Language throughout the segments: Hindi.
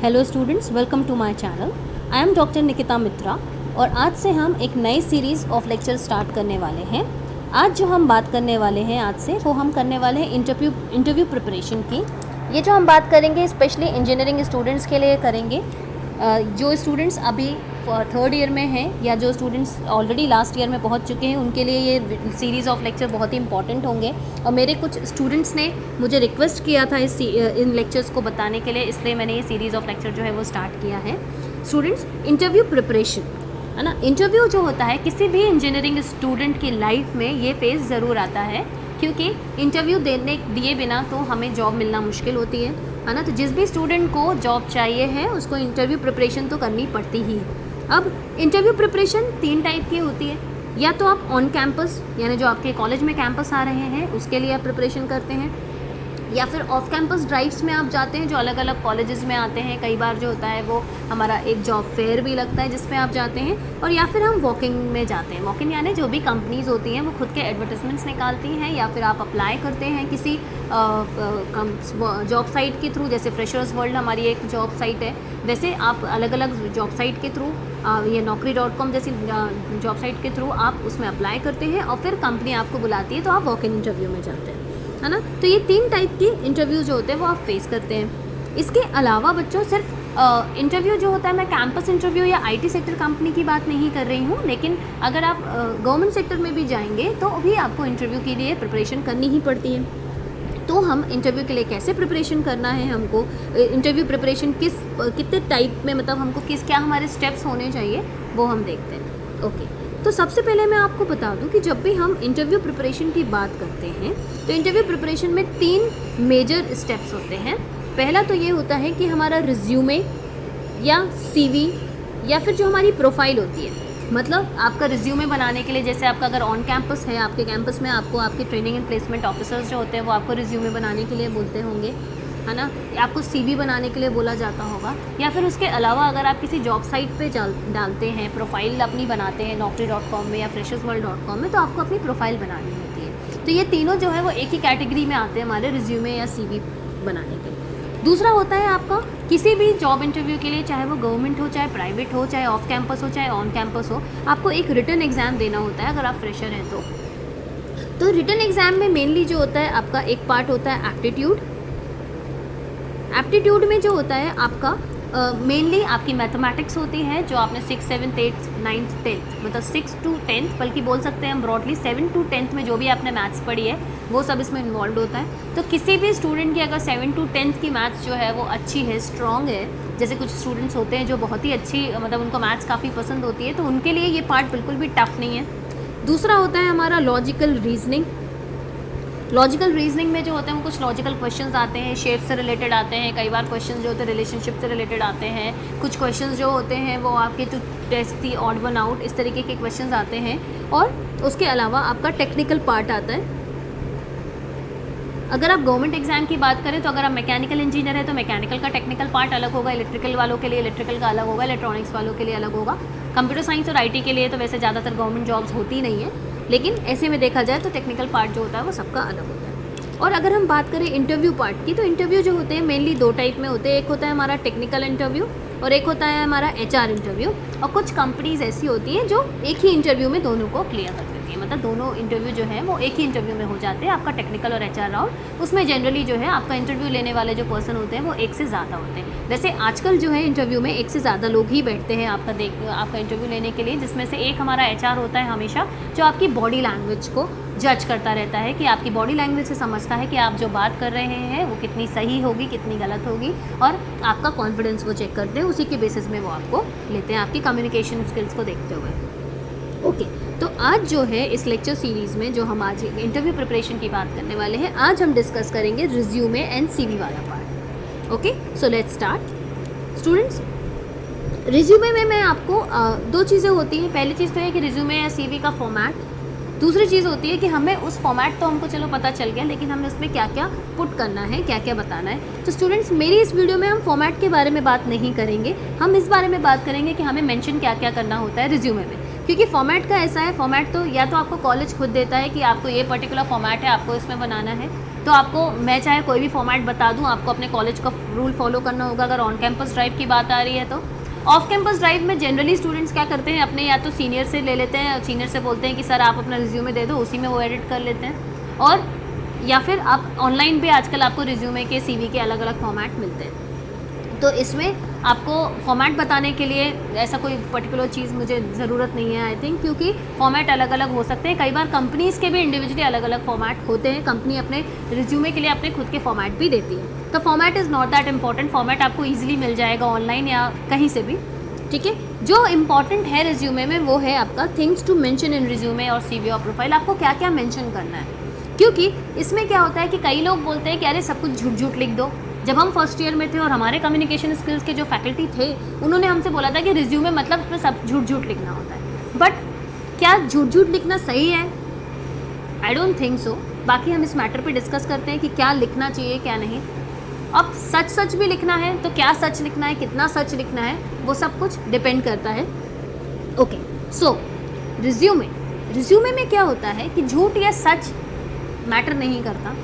Hello students, welcome to my channel. I am doctor Nikita Mitra और आज से हम एक नई सीरीज़ ऑफ लेक्चर स्टार्ट करने वाले हैं। आज जो हम बात करने वाले हैं आज से वो हम करने वाले हैं इंटरव्यू प्रिपरेशन की। ये जो हम बात करेंगे स्पेशली इंजीनियरिंग स्टूडेंट्स के लिए करेंगे। जो स्टूडेंट्स अभी थर्ड ईयर में हैं या जो स्टूडेंट्स ऑलरेडी लास्ट ईयर में पहुंच चुके हैं उनके लिए ये सीरीज़ ऑफ लेक्चर बहुत ही इंपॉर्टेंट होंगे। और मेरे कुछ स्टूडेंट्स ने मुझे रिक्वेस्ट किया था इन लेक्चर्स को बताने के लिए, इसलिए मैंने ये सीरीज़ ऑफ लेक्चर जो है वो स्टार्ट किया है। स्टूडेंट्स, इंटरव्यू प्रिपरेशन है ना, इंटरव्यू जो होता है किसी भी इंजीनियरिंग स्टूडेंट की लाइफ में ये फेज़ ज़रूर आता है, क्योंकि इंटरव्यू दिए बिना तो हमें जॉब मिलना मुश्किल होती है ना। तो जिस भी स्टूडेंट को जॉब चाहिए है उसको इंटरव्यू प्रिपरेशन तो करनी पड़ती ही है। अब इंटरव्यू प्रिपरेशन 3 टाइप की होती है। या तो आप ऑन कैंपस यानी जो आपके कॉलेज में कैंपस आ रहे हैं उसके लिए आप प्रिपरेशन करते हैं, या फिर ऑफ कैंपस ड्राइव्स में आप जाते हैं जो अलग अलग कॉलेजेस में आते हैं। कई बार जो होता है वो हमारा एक जॉब फेयर भी लगता है जिसमें आप जाते हैं, और या फिर हम वॉकिंग में जाते हैं। वॉकिंग यानी जो भी कंपनीज होती हैं वो खुद के एडवर्टाइजमेंट्स निकालती हैं, या फिर आप अप्लाई करते हैं किसी जॉब साइट के थ्रू। जैसे फ्रेशर्स वर्ल्ड हमारी एक जॉब साइट है, वैसे आप अलग अलग जॉब साइट के थ्रू ये naukri.com जैसी जॉब साइट के थ्रू आप उसमें अप्लाई करते हैं और फिर कंपनी आपको बुलाती है तो आप वॉक इन इंटरव्यू में जाते हैं, है ना। तो ये 3 टाइप की इंटरव्यू जो होते हैं वो आप फेस करते हैं। इसके अलावा बच्चों सिर्फ इंटरव्यू जो होता है, मैं कैंपस इंटरव्यू या आईटी सेक्टर कंपनी की बात नहीं कर रही हूँ, लेकिन अगर आप गवर्नमेंट सेक्टर में भी जाएंगे तो भी आपको इंटरव्यू के लिए प्रिपरेशन करनी ही पड़ती है। तो हम इंटरव्यू के लिए कैसे प्रिपरेशन करना है, हमको इंटरव्यू प्रिपरेशन कितने टाइप में, मतलब हमको क्या हमारे स्टेप्स होने चाहिए वो हम देखते हैं। ओके, तो सबसे पहले मैं आपको बता दूं कि जब भी हम इंटरव्यू प्रिपरेशन की बात करते हैं तो इंटरव्यू प्रिपरेशन में 3 मेजर स्टेप्स होते हैं। पहला तो ये होता है कि हमारा रिज्यूमे या सीवी या फिर जो हमारी प्रोफाइल होती है, मतलब आपका रिज्यूमे बनाने के लिए, जैसे आपका अगर ऑन कैंपस है, आपके कैंपस में आपको आपके ट्रेनिंग एंड प्लेसमेंट ऑफिसर्स जो होते हैं वो आपको रिज्यूमे बनाने के लिए बोलते होंगे, है ना। आपको सीवी बनाने के लिए बोला जाता होगा, या फिर उसके अलावा अगर आप किसी जॉब साइट पे डालते हैं, प्रोफाइल अपनी बनाते हैं naukri.com में या freshersworld.com में, तो आपको अपनी प्रोफाइल बनानी होती है। तो ये तीनों जो है वो एक ही कैटेगरी में आते हैं हमारे रिज्यूमे या सीवी बनाने के। दूसरा होता है आपका किसी भी जॉब इंटरव्यू के लिए, चाहे वो गवर्नमेंट हो, चाहे प्राइवेट हो, चाहे ऑफ कैंपस हो, चाहे ऑन कैंपस हो, आपको एक रिटन एग्ज़ाम देना होता है अगर आप फ्रेशर हैं तो रिटन एग्ज़ाम में मेनली जो होता है आपका एक पार्ट होता है एप्टीट्यूड में जो होता है आपका मेनली आपकी मैथमेटिक्स होती है, जो आपने 6, 7, 8, 9, 10 मतलब 6 to 10 बल्कि बोल सकते हैं हम ब्रॉडली 7 to 10 में जो भी आपने मैथ्स पढ़ी है वो सब इसमें इन्वॉल्व होता है। तो किसी भी स्टूडेंट की अगर 7 to 10 की मैथ्स जो है वो अच्छी है, स्ट्रॉन्ग है, जैसे कुछ स्टूडेंट्स होते हैं जो बहुत ही अच्छी, मतलब उनको मैथ्स काफ़ी पसंद होती है, तो उनके लिए ये पार्ट बिल्कुल भी टफ नहीं है। दूसरा होता है हमारा लॉजिकल रीजनिंग में जो होते हैं वो कुछ लॉजिकल क्वेश्चंस आते हैं, शेप से रिलेटेड आते हैं, कई बार क्वेश्चंस जो होते हैं रिलेशनशिप से रिलेटेड आते हैं, कुछ क्वेश्चंस जो होते हैं वो आपके to test the odd one out, इस तरीके के क्वेश्चंस आते हैं। और उसके अलावा आपका टेक्निकल पार्ट आता है। अगर आप गवर्नमेंट एग्जाम की बात करें तो अगर आप मैकेनिकल इंजीनियर है तो मैकेनिकल का टेक्निकल पार्ट अलग होगा, इलेक्ट्रिकल वालों के लिए इलेक्ट्रिकल का अलग होगा, इलेक्ट्रॉनिक्स वालों के लिए अलग होगा। कंप्यूटर साइंस और आईटी के लिए तो वैसे ज़्यादातर गवर्नमेंट जॉब्स होती नहीं है, लेकिन ऐसे में देखा जाए तो टेक्निकल पार्ट जो होता है वो सबका अलग होता है। और अगर हम बात करें इंटरव्यू पार्ट की, तो इंटरव्यू जो होते हैं मेनली 2 टाइप में होते हैं। एक होता है हमारा टेक्निकल इंटरव्यू और एक होता है हमारा एचआर इंटरव्यू। और कुछ कंपनीज ऐसी होती हैं जो एक ही इंटरव्यू में दोनों को क्लियर कर देती है, मतलब दोनों इंटरव्यू जो है वो एक ही इंटरव्यू में हो जाते हैं, आपका टेक्निकल और एचआर राउंड। उसमें जनरली जो है आपका इंटरव्यू लेने वाले जो पर्सन होते हैं वो 1 से ज़्यादा होते हैं। वैसे आजकल जो है इंटरव्यू में 1 से ज़्यादा लोग ही बैठते हैं आपका इंटरव्यू लेने के लिए, जिसमें से एक हमारा एचआर होता है हमेशा, जो आपकी बॉडी लैंग्वेज को जज करता रहता है कि आपकी बॉडी लैंग्वेज से समझता है कि आप जो बात कर रहे हैं वो कितनी सही होगी, कितनी गलत होगी, और आपका कॉन्फिडेंस वो चेक करते हैं, उसी के बेसिस में वो आपको लेते हैं आपकी कम्युनिकेशन स्किल्स को देखते हुए। ओके, तो आज जो है इस लेक्चर सीरीज़ में जो हम आज इंटरव्यू प्रिपरेशन की बात करने वाले हैं, आज हम डिस्कस करेंगे रिज्यूमे एंड सीवी वाला part. Okay, so let's start. Students, resume में मैं आपको 2 चीज़ें होती हैं। पहली चीज़ तो है कि रिज्यूमे या सीवी का फॉर्मेट, दूसरी चीज़ होती है कि हमें उस फॉर्मेट तो हमको चलो पता चल गया, लेकिन हमें उसमें क्या क्या पुट करना है, क्या क्या बताना है। तो स्टूडेंट्स, मेरी इस वीडियो में हम फॉर्मेट के बारे में बात नहीं करेंगे, हम इस बारे में बात करेंगे कि हमें मेंशन क्या क्या करना होता है रिज्यूमे में। क्योंकि फॉर्मेट का ऐसा है, फॉर्मेट तो या तो आपको कॉलेज खुद देता है कि आपको ये पर्टिकुलर फॉर्मेट है, आपको इसमें बनाना है, तो आपको मैं चाहे कोई भी फॉर्मेट बता दूं, आपको अपने कॉलेज का रूल फॉलो करना होगा। अगर ऑन कैंपस ड्राइव की बात आ रही है तो ऑफ कैंपस ड्राइव में जनरली स्टूडेंट्स क्या करते हैं, अपने या तो सीनियर से ले लेते हैं, सीनियर से बोलते हैं कि सर आप अपना रिज्यूमे दे दो, उसी में वो एडिट कर लेते हैं, और या फिर आप ऑनलाइन भी आजकल आपको रिज्यूमे के सीवी के अलग अलग फॉर्मेट मिलते हैं। तो इसमें आपको फॉर्मेट बताने के लिए ऐसा कोई पर्टिकुलर चीज़ मुझे ज़रूरत नहीं है आई थिंक, क्योंकि फॉर्मेट अलग अलग हो सकते हैं। कई बार कंपनीज़ के भी इंडिविजुअली अलग अलग फॉर्मेट होते हैं, कंपनी अपने रिज्यूमे के लिए अपने खुद के फॉर्मेट भी देती है। तो format is not that important, format आपको ईजिली मिल जाएगा ऑनलाइन या कहीं से भी, ठीक है। जो इम्पॉर्टेंट है रिज्यूमे में वो है आपका things to mention in resume और सीवी और प्रोफाइल, आपको क्या क्या मेंशन करना है। क्योंकि इसमें क्या होता है कि कई लोग बोलते हैं कि अरे सब कुछ झूठ झूठ लिख दो। जब हम फर्स्ट ईयर में थे और हमारे कम्युनिकेशन स्किल्स के जो फैकल्टी थे उन्होंने हमसे बोला था कि रिज्यूमे मतलब उसमें सब झूठ झूठ लिखना होता है, बट क्या झूठ झूठ लिखना सही है? I don't think so. बाकी हम इस मैटर पे डिस्कस करते हैं कि क्या लिखना चाहिए क्या नहीं। अब सच सच भी लिखना है तो क्या सच लिखना है, कितना सच लिखना है, वो सब कुछ डिपेंड करता है। ओके, सो रिज्यूमे में क्या होता है कि झूठ या सच मैटर नहीं करता।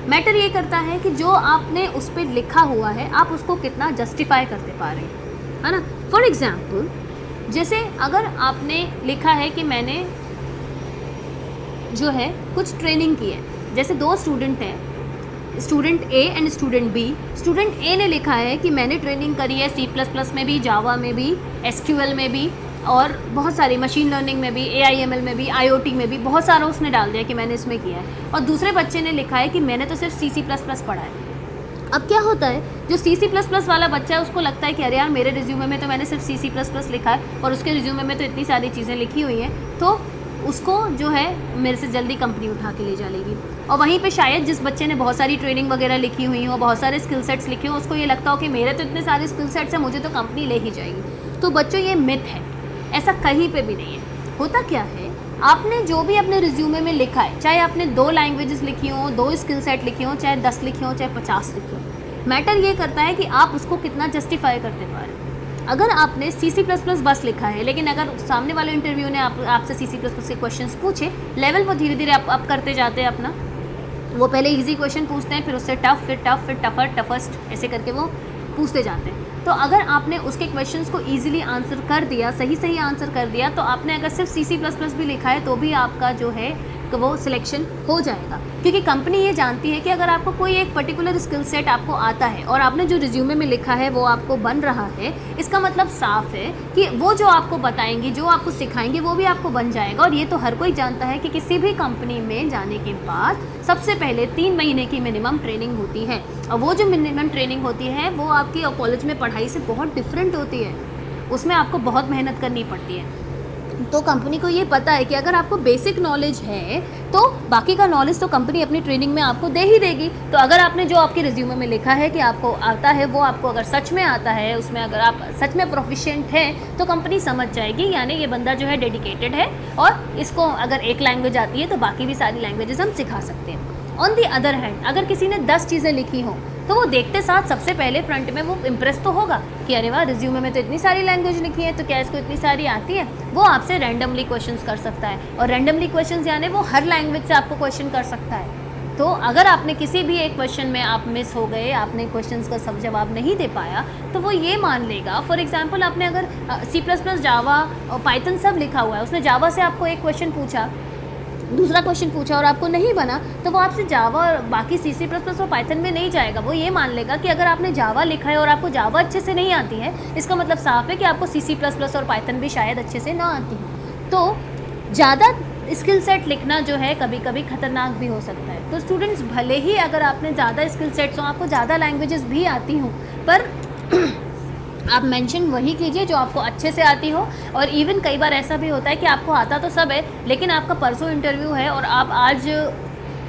मैटर ये करता है कि जो आपने उस पर लिखा हुआ है आप उसको कितना जस्टिफाई करते पा रहे हैं, है ना। फॉर एग्जाम्पल, जैसे अगर आपने लिखा है कि मैंने जो है कुछ ट्रेनिंग की है, जैसे दो स्टूडेंट हैं, student A and student B. Student A ने लिखा है कि मैंने ट्रेनिंग करी है C++ में भी, जावा में भी, SQL में भी, और बहुत सारी मशीन लर्निंग में भी, AIML में भी, IoT में भी, बहुत सारा उसने डाल दिया कि मैंने इसमें किया है। और दूसरे बच्चे ने लिखा है कि मैंने तो सिर्फ C++ पढ़ा है। अब क्या होता है, जो C++ वाला बच्चा है उसको लगता है कि अरे यार मेरे रिज्यूमे में तो मैंने सिर्फ C++ लिखा है और उसके रिज्यूमे में तो इतनी सारी चीज़ें लिखी हुई हैं, तो उसको जो है मेरे से जल्दी कंपनी उठा के ले जा लेगी। और वहीं पे शायद जिस बच्चे ने बहुत सारी ट्रेनिंग वगैरह लिखी हुई हो, बहुत सारे स्किल सेट्स लिखे हो, उसको ये लगता हो कि मेरे तो इतने सारे स्किल सेट्स हैं, मुझे तो कंपनी ले ही जाएगी। तो बच्चों ये मिथ है, ऐसा कहीं पे भी नहीं है। होता क्या है, आपने जो भी अपने रिज्यूमे में लिखा है, चाहे आपने 2 लैंग्वेजेस लिखी हो, 2 स्किल सेट लिखी हो, चाहे 10 लिखी हो, चाहे 50 लिखी हो, मैटर ये करता है कि आप उसको कितना जस्टिफाई करते पा रहे हैं। अगर आपने C++ बस लिखा है, लेकिन अगर सामने वाले इंटरव्यू ने आपसे C++ के क्वेश्चंस पूछे, लेवल वो धीरे धीरे आप करते जाते हैं अपना। वो पहले इजी क्वेश्चन पूछते हैं, फिर उससे टफ, फिर टफ, फिर टफर, टफस्ट, ऐसे करके वो पूछते जाते हैं। तो अगर आपने उसके क्वेश्चंस को इजीली आंसर कर दिया, सही आंसर कर दिया, तो आपने अगर सिर्फ C++ भी लिखा है तो भी आपका जो है वो सिलेक्शन हो जाएगा। क्योंकि कंपनी ये जानती है कि अगर आपको कोई एक पर्टिकुलर स्किल सेट आपको आता है और आपने जो रिज्यूमे में लिखा है वो आपको बन रहा है, इसका मतलब साफ है कि वो जो आपको बताएंगी, जो आपको सिखाएंगे, वो भी आपको बन जाएगा। और ये तो हर कोई जानता है कि किसी भी कंपनी में जाने के बाद सबसे पहले 3 महीने की मिनिमम ट्रेनिंग होती है। और वो जो मिनिमम ट्रेनिंग होती है वो आपकी कॉलेज में पढ़ाई से बहुत डिफरेंट होती है, उसमें आपको बहुत मेहनत करनी पड़ती है। तो कंपनी को ये पता है कि अगर आपको बेसिक नॉलेज है तो बाकी का नॉलेज तो कंपनी अपनी ट्रेनिंग में आपको दे ही देगी। तो अगर आपने जो आपके रिज्यूमे में लिखा है कि आपको आता है, वो आपको अगर सच में आता है, उसमें अगर आप सच में प्रोफिशिएंट हैं, तो कंपनी समझ जाएगी यानी ये बंदा जो है डेडिकेटेड है और इसको अगर एक लैंग्वेज आती है तो बाकी भी सारी लैंग्वेजेस हम सिखा सकते हैं। ऑन दी अदर हैंड, अगर किसी ने 10 चीज़ें लिखी हों तो वो देखते साथ सबसे पहले फ्रंट में वो इम्प्रेस तो होगा कि अरे वाह, रिज्यूमे में तो इतनी सारी लैंग्वेज लिखी है, तो क्या इसको इतनी सारी आती है। वो आपसे रैंडमली क्वेश्चंस कर सकता है, और रैंडमली क्वेश्चंस यानी वो हर लैंग्वेज से आपको क्वेश्चन कर सकता है। तो अगर आपने किसी भी एक क्वेश्चन में आप मिस हो गए, आपने क्वेश्चंस का सब जवाब नहीं दे पाया, तो वो ये मान लेगा। फॉर एग्जांपल, आपने अगर C++, जावा और पाइथन सब लिखा हुआ है, उसने जावा से आपको एक क्वेश्चन पूछा, दूसरा क्वेश्चन पूछा और आपको नहीं बना, तो वो आपसे जावा और बाकी C++ और पाइथन में नहीं जाएगा। वो ये मान लेगा कि अगर आपने जावा लिखा है और आपको जावा अच्छे से नहीं आती है, इसका मतलब साफ है कि आपको C++ और पाइथन भी शायद अच्छे से ना आती है। तो ज़्यादा स्किल सेट लिखना जो है कभी कभी ख़तरनाक भी हो सकता है। तो स्टूडेंट्स, भले ही अगर आपने ज़्यादा स्किल सेट्स हो, आपको ज़्यादा लैंग्वेजेस भी आती हों, पर आप मेंशन वही कीजिए जो आपको अच्छे से आती हो। और इवन कई बार ऐसा भी होता है कि आपको आता तो सब है, लेकिन आपका परसों इंटरव्यू है और आप आज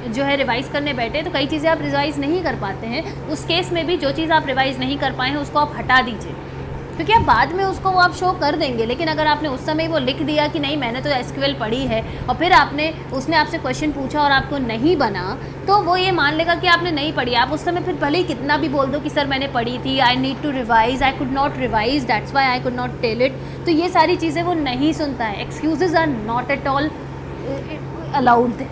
जो है रिवाइज़ करने बैठे, तो कई चीज़ें आप रिवाइज़ नहीं कर पाते हैं। उस केस में भी जो चीज़ आप रिवाइज़ नहीं कर पाए हैं उसको आप हटा दीजिए, क्योंकि आप बाद में उसको वो आप शो कर देंगे। लेकिन अगर आपने उस समय वो लिख दिया कि नहीं मैंने तो SQL पढ़ी है, और फिर उसने आपसे क्वेश्चन पूछा और आपको नहीं बना, तो वो ये मान लेगा कि आपने नहीं पढ़ी। आप उस समय फिर भले ही कितना भी बोल दो कि सर मैंने पढ़ी थी, I need to revise, I could not revise, that's why I could not tell it, तो ये सारी चीज़ें वो नहीं सुनता है। Excuses are not at all allowed,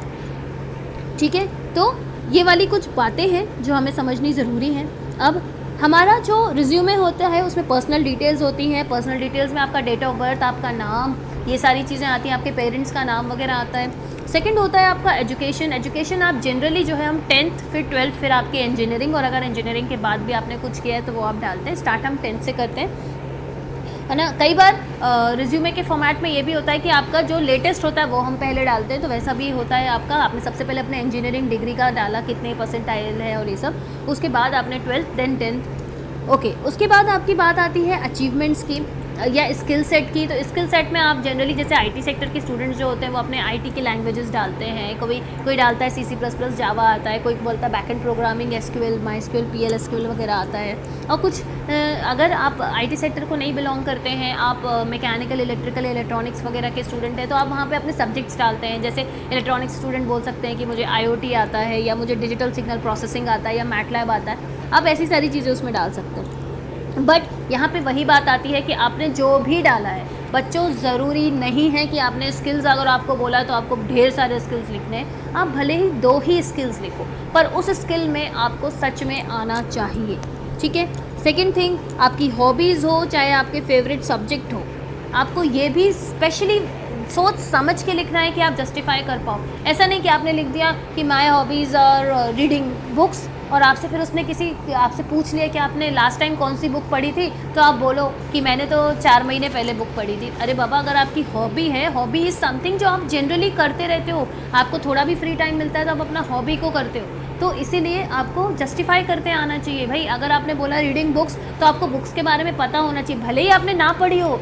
ठीक है। तो ये वाली कुछ बातें हैं जो हमें समझनी ज़रूरी हैं। अब हमारा जो रिज्यूमे होता है उसमें पर्सनल डिटेल्स होती हैं। पर्सनल डिटेल्स में आपका डेट ऑफ बर्थ, आपका नाम, ये सारी चीज़ें आती हैं, आपके पेरेंट्स का नाम वगैरह आता है। सेकंड होता है आपका एजुकेशन। एजुकेशन आप जनरली जो है हम 10th फिर 12th फिर आपकी इंजीनियरिंग, और अगर इंजीनियरिंग के बाद भी आपने कुछ किया है तो वो आप डालते हैं। स्टार्ट हम 10th से करते हैं, है ना। कई बार रिज्यूमे के फॉर्मेट में ये भी होता है कि आपका जो लेटेस्ट होता है वो हम पहले डालते हैं, तो वैसा भी होता है आपका। आपने सबसे पहले अपने इंजीनियरिंग डिग्री का डाला, कितने परसेंटाइल है और ये सब, उसके बाद आपने 12th देन 10th। ओके, उसके बाद आपकी बात आती है अचीवमेंट्स की या स्किल सेट की। तो स्किल सेट में आप जनरली जैसे आईटी सेक्टर के स्टूडेंट्स जो होते हैं वो अपने आईटी की लैंग्वेजेस डालते हैं। कोई डालता है C++, जावा आता है, कोई बोलता है backend programming, SQL, MySQL, PL SQL वगैरह आता है। और कुछ अगर आप आईटी सेक्टर को नहीं बिलोंग करते हैं, आप मैकेनिकल, इलेक्ट्रिकल, इलेक्ट्रॉनिक्स वगैरह के स्टूडेंट हैं, तो आप वहाँ पे अपने सब्जेक्ट्स डालते हैं। जैसे इलेक्ट्रॉनिक्स स्टूडेंट बोल सकते हैं कि मुझे IoT आता है, या मुझे डिजिटल सिग्नल प्रोसेसिंग आता है, या मैटलैब आता है। आप ऐसी सारी चीज़ें उसमें डाल सकते हैं। बट यहाँ पे वही बात आती है कि आपने जो भी डाला है, बच्चों, ज़रूरी नहीं है कि आपने स्किल्स, अगर आपको बोला है तो आपको ढेर सारे स्किल्स लिखने हैं। आप भले ही 2 ही स्किल्स लिखो, पर उस स्किल में आपको सच में आना चाहिए, ठीक है। सेकंड थिंग, आपकी हॉबीज़ हो चाहे आपके फेवरेट सब्जेक्ट हो, आपको ये भी स्पेशली सोच समझ के लिखना है कि आप जस्टिफाई कर पाओ। ऐसा नहीं कि आपने लिख दिया कि my hobbies are reading books, और आपसे फिर उसने आपसे पूछ लिया कि आपने लास्ट टाइम कौन सी बुक पढ़ी थी, तो आप बोलो कि मैंने तो 4 महीने पहले बुक पढ़ी थी। अरे बाबा, अगर आपकी हॉबी है, हॉबी इज़ समथिंग जो आप जनरली करते रहते हो, आपको थोड़ा भी फ्री टाइम मिलता है तो आप अपना हॉबी को करते हो, तो इसीलिए आपको जस्टिफाई करते आना चाहिए। भाई, अगर आपने बोला रीडिंग बुक्स, तो आपको बुक्स के बारे में पता होना चाहिए, भले ही आपने ना पढ़ी हो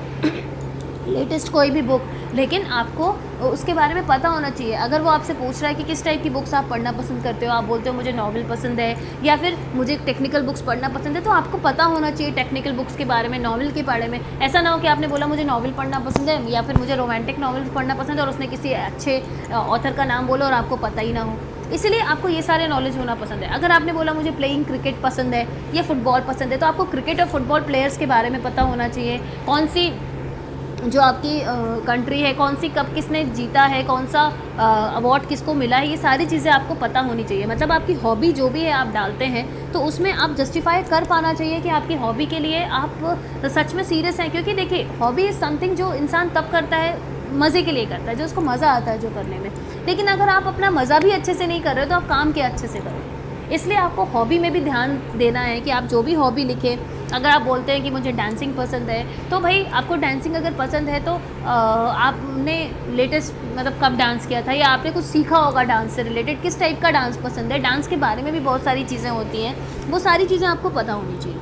लेटेस्ट कोई भी बुक, लेकिन आपको उसके बारे में पता होना चाहिए। अगर वो आपसे पूछ रहा है कि किस टाइप की बुक्स आप पढ़ना पसंद करते हो, आप बोलते हो मुझे नॉवल पसंद है या फिर मुझे टेक्निकल बुक्स पढ़ना पसंद है, तो आपको पता होना चाहिए टेक्निकल बुक्स के बारे में, नॉवल के बारे में। ऐसा ना हो कि आपने बोला मुझे नॉवल पढ़ना पसंद है या फिर मुझे रोमांटिक नॉवल पढ़ना पसंद है, और उसने किसी अच्छे ऑथर का नाम बोला और आपको पता ही ना हो। इसलिए आपको ये सारे नॉलेज होना पसंद है। अगर आपने बोला मुझे प्लेइंग क्रिकेट पसंद है या फुटबॉल पसंद है, तो आपको क्रिकेट और फुटबॉल प्लेयर्स के बारे में पता होना चाहिए, कौन सी जो आपकी कंट्री है, कौन सी कप किसने जीता है, कौन सा अवार्ड किसको मिला है, ये सारी चीज़ें आपको पता होनी चाहिए। मतलब आपकी हॉबी जो भी है आप डालते हैं, तो उसमें आप जस्टिफाई कर पाना चाहिए कि आपकी हॉबी के लिए आप सच में सीरियस हैं। क्योंकि देखिए, हॉबी इज़ समथिंग जो इंसान तब करता है, मज़े के लिए करता है, जो उसको मज़ा आता है जो करने में। लेकिन अगर आप अपना मज़ा भी अच्छे से नहीं कर रहे हो, तो आप काम क्या अच्छे से करोगे। इसलिए आपको हॉबी में भी ध्यान देना है कि आप जो भी हॉबी लिखें। अगर आप बोलते हैं कि मुझे डांसिंग पसंद है, तो भाई आपको डांसिंग अगर पसंद है तो आपने लेटेस्ट मतलब कब डांस किया था, या आपने कुछ सीखा होगा डांस से रिलेटेड, किस टाइप का डांस पसंद है। डांस के बारे में भी बहुत सारी चीज़ें होती हैं, वो सारी चीज़ें आपको पता होनी चाहिए,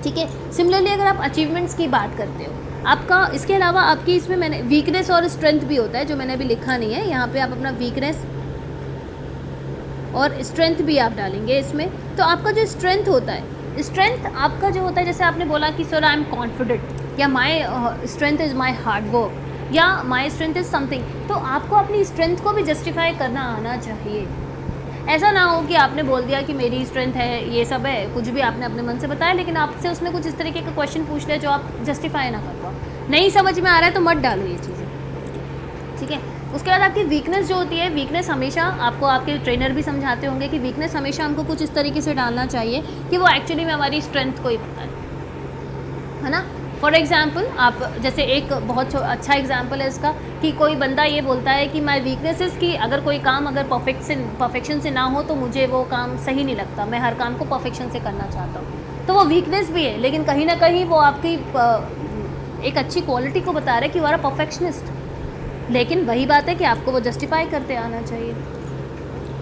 ठीक है। सिमिलरली अगर आप अचीवमेंट्स की बात करते हो, आपका इसके अलावा आपकी इसमें मैंने वीकनेस और स्ट्रेंथ भी होता है, जो मैंने अभी लिखा नहीं है यहाँ पे। आप अपना वीकनेस और स्ट्रेंथ भी आप डालेंगे इसमें। तो आपका जो स्ट्रेंथ होता है, स्ट्रेंथ आपका जो होता है, जैसे आपने बोला कि सर आई एम कॉन्फिडेंट, या my strength is my hard work, या माई स्ट्रेंथ इज़ समथिंग, तो आपको अपनी स्ट्रेंथ को भी जस्टिफाई करना आना चाहिए। ऐसा ना हो कि आपने बोल दिया कि मेरी स्ट्रेंथ है, ये सब है, कुछ भी आपने अपने मन से बताया, लेकिन आपसे उसने कुछ इस तरीके का क्वेश्चन पूछ लिया जो आप जस्टिफाई ना कर पाओ। नहीं समझ में आ रहा है तो मत डालो ये चीज़ें, ठीक है। उसके बाद आपकी वीकनेस जो होती है, वीकनेस हमेशा आपको आपके ट्रेनर भी समझाते होंगे कि वीकनेस हमेशा हमको कुछ इस तरीके से डालना चाहिए कि वो एक्चुअली में हमारी स्ट्रेंथ को ही बताए, है ना। फॉर एग्जाम्पल, आप जैसे एक बहुत अच्छा एग्जाम्पल है इसका कि कोई बंदा ये बोलता है कि माई वीकनेसेस की अगर कोई काम अगर परफेक्शन से ना हो तो मुझे वो काम सही नहीं लगता, मैं हर काम को परफेक्शन से करना चाहता हूँ। तो वो वीकनेस भी है, लेकिन कहीं ना कहीं वो आपकी एक अच्छी क्वालिटी को बता रहा है कि वो आर परफेक्शनिस्ट। लेकिन वही बात है कि आपको वो जस्टिफाई करते आना चाहिए।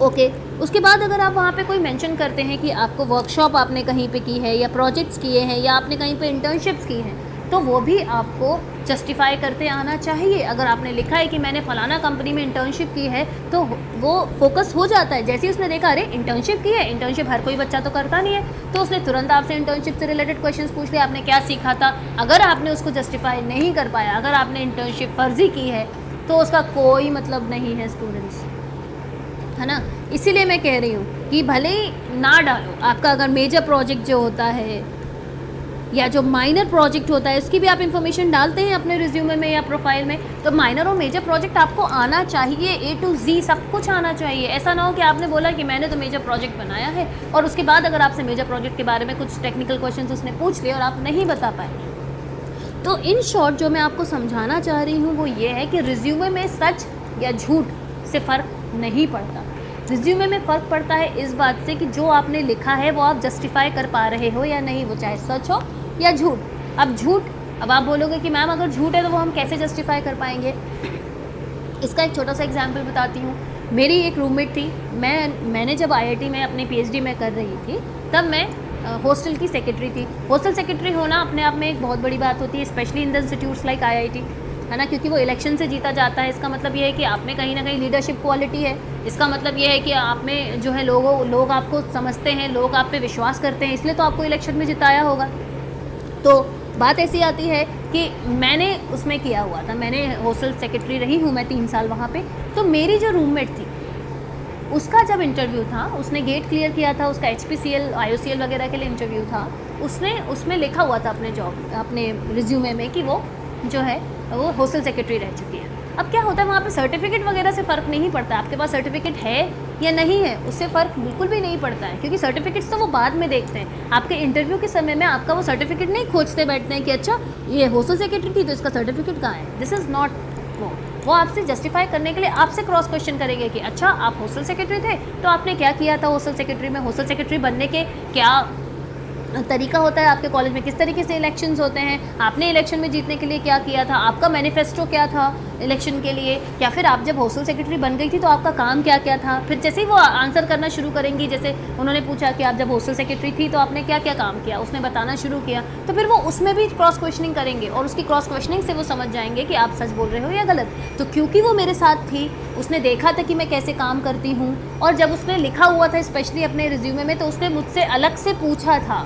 ओके, उसके बाद अगर आप वहाँ पे कोई मेंशन करते हैं कि आपको वर्कशॉप आपने कहीं पे की है, या प्रोजेक्ट्स किए हैं, या आपने कहीं पे इंटर्नशिप्स की हैं, तो वो भी आपको जस्टिफाई करते आना चाहिए। अगर आपने लिखा है कि मैंने फ़लाना कंपनी में इंटर्नशिप की है, तो वो फोकस हो जाता है। जैसे ही उसने देखा अरे इंटर्नशिप की है, इंटर्नशिप हर कोई बच्चा तो करता नहीं है, तो उसने तुरंत आपसे इंटर्नशिप से रिलेटेड क्वेश्चंस पूछ लिया, आपने क्या सीखा था। अगर आपने उसको जस्टिफाई नहीं कर पाया, अगर आपने इंटर्नशिप फर्जी की है, तो उसका कोई मतलब नहीं है स्टूडेंट्स, है ना। इसीलिए मैं कह रही हूँ कि भले ही ना डालो, आपका अगर मेजर प्रोजेक्ट जो होता है या जो माइनर प्रोजेक्ट होता है इसकी भी आप इन्फॉर्मेशन डालते हैं अपने रिज्यूमे में या प्रोफाइल में, तो माइनर और मेजर प्रोजेक्ट आपको आना चाहिए, A to Z सब कुछ आना चाहिए। ऐसा ना हो कि आपने बोला कि मैंने तो मेजर प्रोजेक्ट बनाया है और उसके बाद अगर आपसे मेजर प्रोजेक्ट के बारे में कुछ टेक्निकल क्वेश्चन उसने पूछ लिए और आप नहीं बता पाए। तो इन शॉर्ट जो मैं आपको समझाना चाह रही हूँ वो ये है कि रिज्यूमे में सच या झूठ से फ़र्क नहीं पड़ता। रिज्यूमे में फ़र्क पड़ता है इस बात से कि जो आपने लिखा है वो आप जस्टिफाई कर पा रहे हो या नहीं, वो चाहे सच हो या झूठ। अब झूठ, अब आप बोलोगे कि मैम अगर झूठ है तो वो हम कैसे जस्टिफाई कर पाएंगे। इसका एक छोटा सा एग्जांपल बताती हूँ। मेरी एक रूममेट थी, मैंने जब IIT में अपनी PhD में कर रही थी तब मैं हॉस्टल की सेक्रेटरी थी। हॉस्टल सेक्रेटरी होना अपने आप में एक बहुत बड़ी बात होती है, specially in the institutes like IIT, है ना, क्योंकि वो इलेक्शन से जीता जाता है। इसका मतलब ये है कि आप में कहीं ना कहीं लीडरशिप क्वालिटी है। इसका मतलब ये है कि आप में जो है लोग आपको समझते हैं, लोग आप पे विश्वास करते हैं, इसलिए तो आपको इलेक्शन में जिताया होगा। तो बात ऐसी आती है कि मैंने उसमें किया हुआ था, मैंने हॉस्टल सेक्रेटरी रही हूँ मैं 3 साल वहाँ पे। तो मेरी जो रूममेट थी उसका जब इंटरव्यू था, उसने गेट क्लियर किया था, उसका HPCL IOCL वगैरह के लिए इंटरव्यू था, उसमें लिखा हुआ था अपने रिज्यूमे में कि वो जो है वो हॉस्टल सेक्रेटरी रह चुकी है। अब क्या होता है वहाँ पे सर्टिफिकेट वगैरह से फ़र्क नहीं पड़ता, आपके पास सर्टिफिकेट है या नहीं है उससे फ़र्क बिल्कुल भी नहीं पड़ता है, क्योंकि सर्टिफिकेट्स तो वो बाद में देखते हैं। आपके इंटरव्यू के समय में आपका वो सर्टिफिकेट नहीं खोजते बैठते हैं कि अच्छा ये हॉस्टल सेक्रेटरी थी तो इसका सर्टिफिकेट कहाँ है। दिस इज़ नॉट वो आपसे जस्टिफाई करने के लिए आपसे क्रॉस क्वेश्चन करेंगे कि अच्छा आप हॉस्टल सेक्रेटरी थे तो आपने क्या किया था हॉस्टल सेक्रेटरी में, हॉस्टल सेक्रेटरी बनने के क्या तरीका होता है, आपके कॉलेज में किस तरीके से इलेक्शंस होते हैं, आपने इलेक्शन में जीतने के लिए क्या किया था, आपका मैनिफेस्टो क्या था इलेक्शन के लिए, या फिर आप जब हॉस्टल सेक्रेटरी बन गई थी तो आपका काम क्या क्या था। फिर जैसे ही वो आंसर करना शुरू करेंगी, जैसे उन्होंने पूछा कि आप जब हॉस्टल सेक्रेटरी थी तो आपने क्या क्या काम किया, उसने बताना शुरू किया, तो फिर वो उसमें भी क्रॉस क्वेश्चनिंग करेंगे और उसकी क्रॉस क्वेश्चनिंग से वो समझ जाएंगे कि आप सच बोल रहे हो या गलत। तो क्योंकि वो मेरे साथ थी, उसने देखा था कि मैं कैसे काम करती हूँ, और जब उसने लिखा हुआ था स्पेशली अपने रिज्यूमे में, तो उसने मुझसे अलग से पूछा था,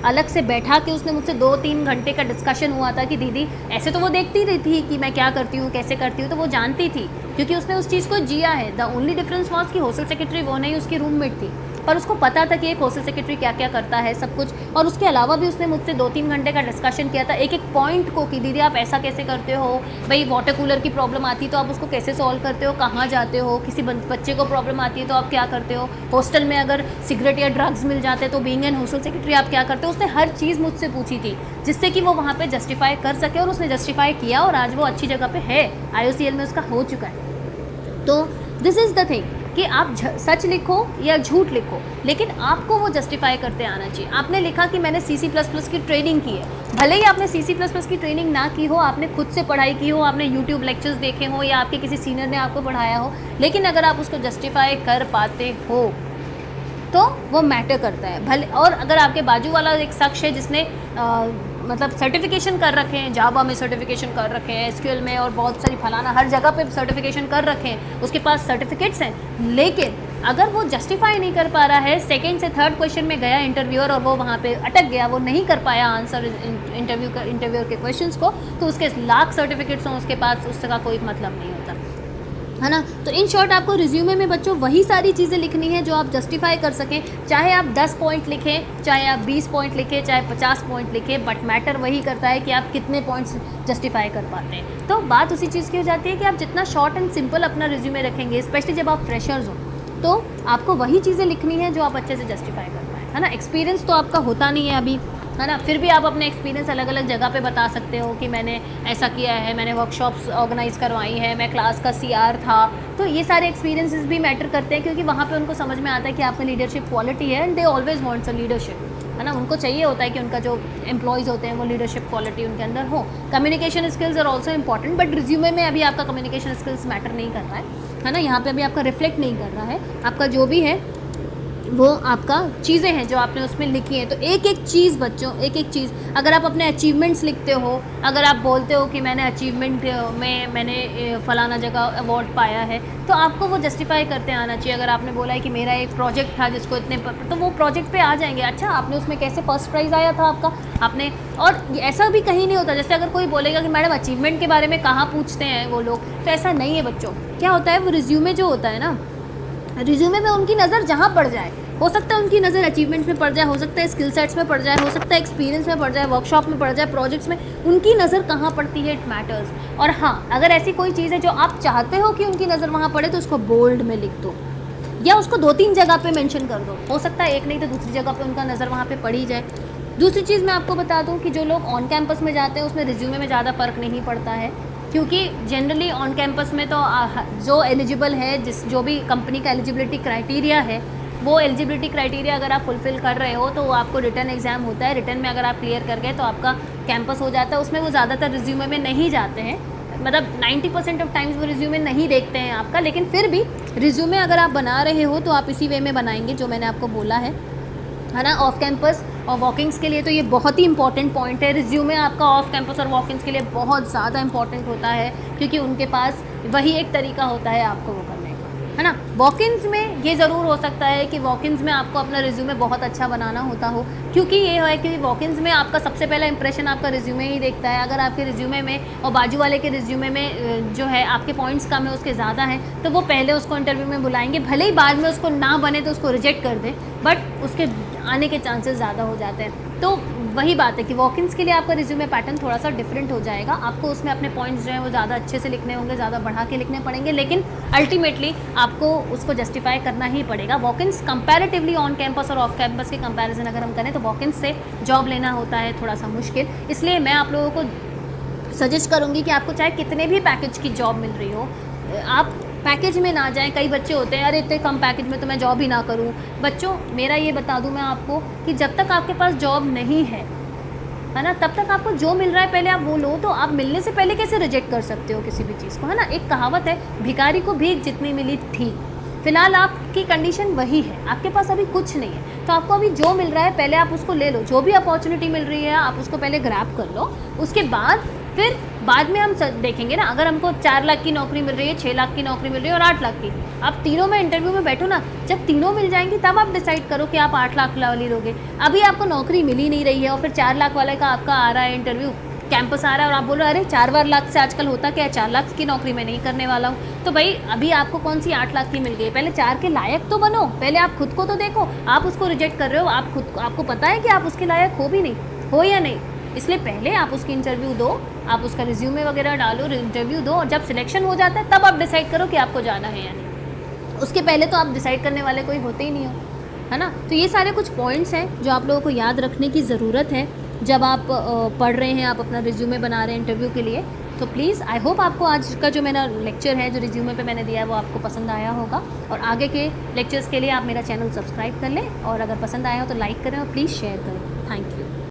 अलग से बैठा के उसने मुझसे 2-3 घंटे का डिस्कशन हुआ था कि दीदी ऐसे तो वो देखती रही थी कि मैं क्या करती हूँ कैसे करती हूँ, तो वो जानती थी क्योंकि उसने उस चीज़ को जिया है। द ओनली डिफरेंस वॉज कि हॉस्टल सेक्रेटरी वो नहीं, उसकी रूममेट थी, पर उसको पता था कि एक हॉस्टल सेक्रेटरी क्या क्या करता है सब कुछ। और उसके अलावा भी उसने मुझसे 2-3 घंटे का डिस्कशन किया था एक एक पॉइंट को कि दीदी आप ऐसा कैसे करते हो, भाई वाटर कूलर की प्रॉब्लम आती है तो आप उसको कैसे सॉल्व करते हो, कहाँ जाते हो, किसी बच्चे को प्रॉब्लम आती है तो आप क्या करते हो, हॉस्टल में अगर सिगरेट या ड्रग्स मिल जाते हैं तो बीइंग एन हॉस्टल सेक्रेटरी आप क्या करते हो। उसने हर चीज़ मुझसे पूछी थी जिससे कि वो वहाँ पर जस्टिफाई कर सके, और उसने जस्टिफाई किया और आज वो अच्छी जगह पर है, IOCL में उसका हो चुका है। तो दिस इज़ द थिंग कि आप सच लिखो या झूठ लिखो, लेकिन आपको वो जस्टिफाई करते आना चाहिए। आपने लिखा कि मैंने C++ की ट्रेनिंग की है, भले ही आपने C++ की ट्रेनिंग ना की हो, आपने खुद से पढ़ाई की हो, आपने YouTube लेक्चर्स देखे हो या आपके किसी सीनियर ने आपको पढ़ाया हो, लेकिन अगर आप उसको जस्टिफाई कर पाते हो तो वो मैटर करता है। भले और अगर आपके बाजू वाला एक शख्स है जिसने मतलब सर्टिफिकेशन कर रखे हैं, जावा में सर्टिफिकेशन कर रखे हैं, SQL में और बहुत सारी फलाना हर जगह पे सर्टिफिकेशन कर रखे हैं, उसके पास सर्टिफिकेट्स हैं, लेकिन अगर वो जस्टिफाई नहीं कर पा रहा है, सेकंड से थर्ड क्वेश्चन में गया इंटरव्यूअर और वो वहाँ पे अटक गया, वो नहीं कर पाया आंसर इंटरव्यूअर के क्वेश्चंस को, तो उसके लाख सर्टिफिकेट्स हों उसके पास, उसका कोई मतलब नहीं होता, है ना। तो इन शॉर्ट आपको रिज्यूमे में बच्चों वही सारी चीज़ें लिखनी है जो आप जस्टिफाई कर सकें, चाहे आप 10 पॉइंट लिखें, चाहे आप 20 पॉइंट लिखें, चाहे 50 पॉइंट लिखें, बट मैटर वही करता है कि आप कितने पॉइंट्स जस्टिफाई कर पाते हैं। तो बात उसी चीज़ की हो जाती है कि आप जितना शॉर्ट एंड सिंपल अपना रिज्यूमे रखेंगे, स्पेशली जब आप फ्रेशर्स हो, तो आपको वही चीज़ें लिखनी है जो आप अच्छे से जस्टिफाई कर पाएँ, है ना। एक्सपीरियंस तो आपका होता नहीं है अभी, है ना, फिर भी आप अपने एक्सपीरियंस अलग अलग जगह पे बता सकते हो कि मैंने ऐसा किया है, मैंने वर्कशॉप्स ऑर्गेनाइज करवाई हैं, मैं क्लास का CR था। तो ये सारे एक्सपीरियंसेस भी मैटर करते हैं, क्योंकि वहाँ पे उनको समझ में आता है कि आप में लीडरशिप क्वालिटी है, and they always wants a leadership, है ना। उनको चाहिए होता है कि उनका जो एम्प्लॉयज़ होते हैं वो लीडरशिप क्वालिटी उनके अंदर हो। Communication skills are also important, but resume में अभी आपका कम्युनिकेशन स्किल्स मैटर नहीं कर रहा है ना, यहाँ पर अभी आपका रिफ्लेक्ट नहीं कर रहा है, आपका जो भी है वो आपका चीज़ें हैं जो आपने उसमें लिखी हैं। तो एक एक चीज़ बच्चों, एक एक चीज़, अगर आप अपने अचीवमेंट्स लिखते हो, अगर आप बोलते हो कि मैंने अचीवमेंट में मैंने फलाना जगह अवार्ड पाया है, तो आपको वो जस्टिफाई करते आना चाहिए। अगर आपने बोला है कि मेरा एक प्रोजेक्ट था जिसको इतने तो वो प्रोजेक्ट पे आ जाएंगे, अच्छा आपने उसमें कैसे फर्स्ट प्राइज़ आया था आपका, आपने। और ऐसा भी कहीं नहीं होता, जैसे अगर कोई बोलेगा कि मैडम अचीवमेंट के बारे में कहाँ पूछते हैं वो लोग, तो ऐसा नहीं है बच्चों। क्या होता है, वो रिज्यूमे जो होता है ना, रिज्यूमे में उनकी नज़र जहाँ पड़ जाए, हो सकता है उनकी नज़र अचीवमेंट्स में पड़ जाए, हो सकता है स्किल सेट्स में पड़ जाए, हो सकता है एक्सपीरियंस में पड़ जाए, वर्कशॉप में पड़ जाए, प्रोजेक्ट्स में, उनकी नज़र कहाँ पड़ती है, इट मैटर्स। और हाँ, अगर ऐसी कोई चीज़ है जो आप चाहते हो कि उनकी नज़र वहाँ पड़े, तो उसको बोल्ड में लिख दो या उसको 2-3 जगह पे मेंशन कर दो। हो सकता है एक नहीं तो दूसरी जगह पे उनका नज़र वहाँ पे पड़ ही जाए। दूसरी चीज़ मैं आपको बता दूँ कि जो लोग ऑन कैंपस में जाते हैं उसमें रिज्यूमे में ज़्यादा फ़र्क नहीं पड़ता है, क्योंकि जनरली ऑन कैंपस में तो जो एलिजिबल है, जो भी कंपनी का एलिजिबिलिटी क्राइटेरिया है, वो एलिजिबिलिटी क्राइटेरिया अगर आप फुलफ़िल कर रहे हो तो आपको रिटन एग्ज़ाम होता है। रिटन में अगर आप क्लियर कर गए तो आपका कैंपस हो जाता है। उसमें वो ज़्यादातर रिज्यूमे में नहीं जाते हैं, मतलब 90% ऑफ टाइम्स वो रिज्यूमे नहीं देखते हैं आपका, लेकिन फिर भी रिज्यूमे अगर आप बना रहे हो तो आप इसी वे में बनाएंगे जो मैंने आपको बोला है ना। ऑफ कैंपस और वॉकिंग्स के लिए तो ये बहुत ही इंपॉर्टेंट पॉइंट है। रिज्यूमे आपका ऑफ कैंपस और वॉकिंग्स के लिए बहुत ज़्यादा इंपॉर्टेंट होता है, क्योंकि उनके पास वही एक तरीका होता है आपको वो करने का, है ना। वॉकिंग्स में ये ज़रूर हो सकता है कि वॉकिंग्स में आपको अपना रिज्यूमे बहुत अच्छा बनाना होता हो, क्योंकि ये है कि वॉकिंग्स में आपका सबसे पहला इंप्रेशन आपका रिज्यूमे ही देखता है। अगर आपके रिज्यूमे में और बाजू वाले के रिज्यूमे में जो है आपके पॉइंट्स कम है, उसके ज़्यादा हैं, तो वो पहले उसको इंटरव्यू में बुलाएंगे। भले ही बाद में उसको ना बने तो उसको रिजेक्ट कर दें, बट उसके आने के चांसेस ज़्यादा हो जाते हैं। तो वही बात है कि वॉकिंग्स के लिए आपका रिज्यूमे पैटर्न थोड़ा सा डिफरेंट हो जाएगा। आपको उसमें अपने पॉइंट्स जो हैं वो ज़्यादा अच्छे से लिखने होंगे, ज़्यादा बढ़ा के लिखने पड़ेंगे, लेकिन अल्टीमेटली आपको उसको जस्टिफाई करना ही पड़ेगा। वॉकिंग्स कंपैरेटिवली ऑन कैंपस और ऑफ कैंपस के कंपैरिजन अगर हम करें तो वॉकिंग्स से जॉब लेना होता है थोड़ा सा मुश्किल। इसलिए मैं आप लोगों को सजेस्ट करूँगी कि आपको चाहे कितने भी पैकेज की जॉब मिल रही हो, आप पैकेज में ना जाएं। कई बच्चे होते हैं, अरे इतने कम पैकेज में तो मैं जॉब ही ना करूं। बच्चों, मेरा ये बता दूं मैं आपको कि जब तक आपके पास जॉब नहीं है ना, तब तक आपको जो मिल रहा है पहले आप वो लो। तो आप मिलने से पहले कैसे रिजेक्ट कर सकते हो किसी भी चीज़ को, है ना। एक कहावत है, भिखारी को भीख जितनी मिली ठीक। फिलहाल आपकी कंडीशन वही है, आपके पास अभी कुछ नहीं है, तो आपको अभी जो मिल रहा है पहले आप उसको ले लो। जो भी अपॉर्चुनिटी मिल रही है आप उसको पहले ग्रैब कर लो, उसके बाद फिर बाद में हम देखेंगे ना। अगर हमको 4 लाख की नौकरी मिल रही है, 6 लाख की नौकरी मिल रही है और 8 लाख की, आप तीनों में इंटरव्यू में बैठो ना। जब तीनों मिल जाएंगी तब आप डिसाइड करो कि आप 8 लाख वाली लोगे। अभी आपको नौकरी मिल ही नहीं रही है और फिर 4 लाख वाले का आपका आ रहा है इंटरव्यू, कैंपस आ रहा है और आप बोलो अरे 4 लाख से आजकल होता क्या है, 4 लाख की नौकरी मैं नहीं करने वाला हूँ। तो भाई अभी आपको कौन सी 8 लाख की मिल गई, पहले 4 के लायक तो बनो, पहले आप खुद को तो देखो। आप उसको रिजेक्ट कर रहे हो, आपको पता है कि आप उसके लायक हो भी नहीं हो या नहीं, इसलिए पहले आप उसकी इंटरव्यू दो, आप उसका रिज्यूमे वगैरह डालो, इंटरव्यू दो, और जब सिलेक्शन हो जाता है तब आप डिसाइड करो कि आपको जाना है या नहीं। उसके पहले तो आप डिसाइड करने वाले कोई होते ही नहीं हो, है ना। तो ये सारे कुछ पॉइंट्स हैं जो आप लोगों को याद रखने की ज़रूरत है जब आप पढ़ रहे हैं, आप अपना रिज्यूमे बना रहे हैं इंटरव्यू के लिए। तो प्लीज़ आई होप आपको आज का जो मेरा लेक्चर है, जो रिज्यूमे पे मैंने दिया है, वो आपको पसंद आया होगा। और आगे के लेक्चर्स के लिए आप मेरा चैनल सब्सक्राइब कर लें, और अगर पसंद आया हो तो लाइक करें और प्लीज़ शेयर करें। Thank you.